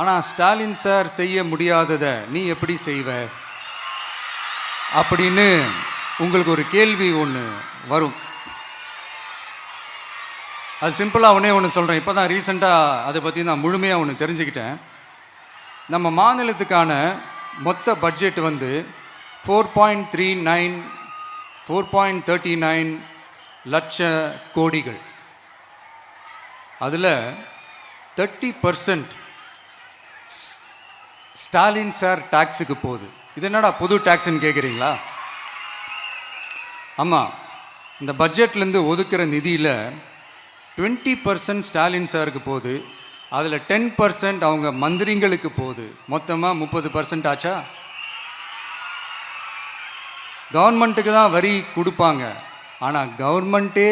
ஆனால் ஸ்டாலின் சார் செய்ய முடியாததை நீ எப்படி செய்வ அப்படின்னு உங்களுக்கு ஒரு கேள்வி ஒன்று வரும். அது சிம்பிளாக ஒன்று சொல்கிறேன். இப்போ தான் ரீசெண்டாக அதை பற்றி நான் முழுமையாக ஒன்று தெரிஞ்சுக்கிட்டேன். நம்ம மாநிலத்துக்கான மொத்த பட்ஜெட் வந்து 4.39 லட்ச கோடிகள். அதில் 30% ஸ்டாலின் சார் டாக்ஸுக்கு போகுது. இது என்னடா புது டாக்ஸ்ன்னு கேட்குறீங்களா? ஆமாம், இந்த பட்ஜெட்லேருந்து ஒதுக்குற நிதியில் 20% ஸ்டாலின் சாருக்கு போகுது. அதில் 10% அவங்க மந்திரிங்களுக்கு போகுது. மொத்தமாக 30% ஆச்சா? கவர்மெண்ட்டுக்கு தான் வரி கொடுப்பாங்க. ஆனால் கவர்மெண்ட்டே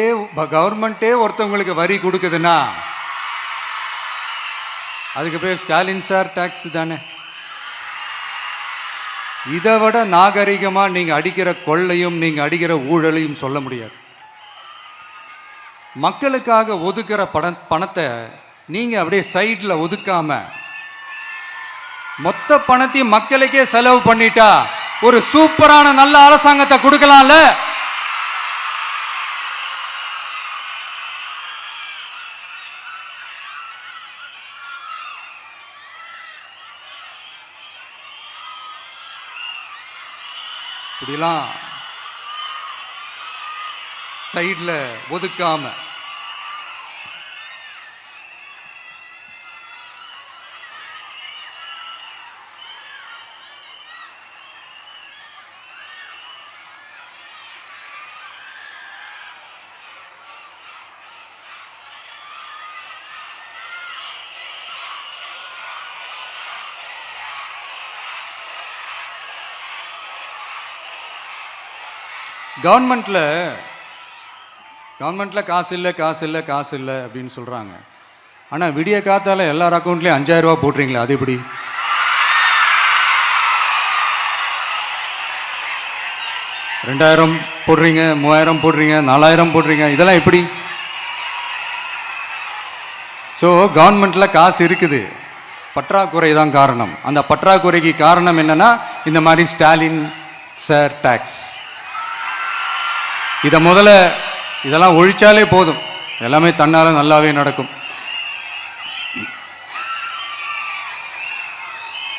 ஒருத்தவங்களுக்கு வரி கொடுக்குதுன்னா அதுக்கு பேர் ஸ்டாலின் சார் டாக்ஸ் தானே. இதை விட நாகரிகமாக நீங்கள் அடிக்கிற கொள்ளையும் நீங்கள் அடிக்கிற ஊழலையும் சொல்ல முடியாது. மக்களுக்காக ஒதுக்குற பணத்தை நீங்கள் அப்படியே சைடில் ஒதுக்காம மொத்த பணத்தையும் மக்களுக்கே செலவு பண்ணிட்டா ஒரு சூப்பரான நல்ல அரசாங்கத்தை கொடுக்கலாம்ல. இப்படிலாம் சைடில் ஒதுக்காம கவர்மெண்ட்டில் காசு இல்லை அப்படின்னு சொல்கிறாங்க. ஆனால் விடிய காத்தால எல்லார் அக்கௌண்ட்லேயும் 5000 ரூபா போட்டுறீங்களா? அது எப்படி? ரெண்டாயிரம் போடுறீங்க, 3000 போடுறீங்க, 4000 போடுறீங்க, இதெல்லாம் எப்படி? ஸோ கவர்மெண்ட்டில் காசு இருக்குது, பற்றாக்குறை தான் காரணம். அந்த பற்றாக்குறைக்கு காரணம் என்னன்னா இந்த மாதிரி ஸ்டாலின் சார் டாக்ஸ். இதெல்லாம் ஒழிச்சாலே போதும், எல்லாமே தன்னால நல்லாவே நடக்கும்.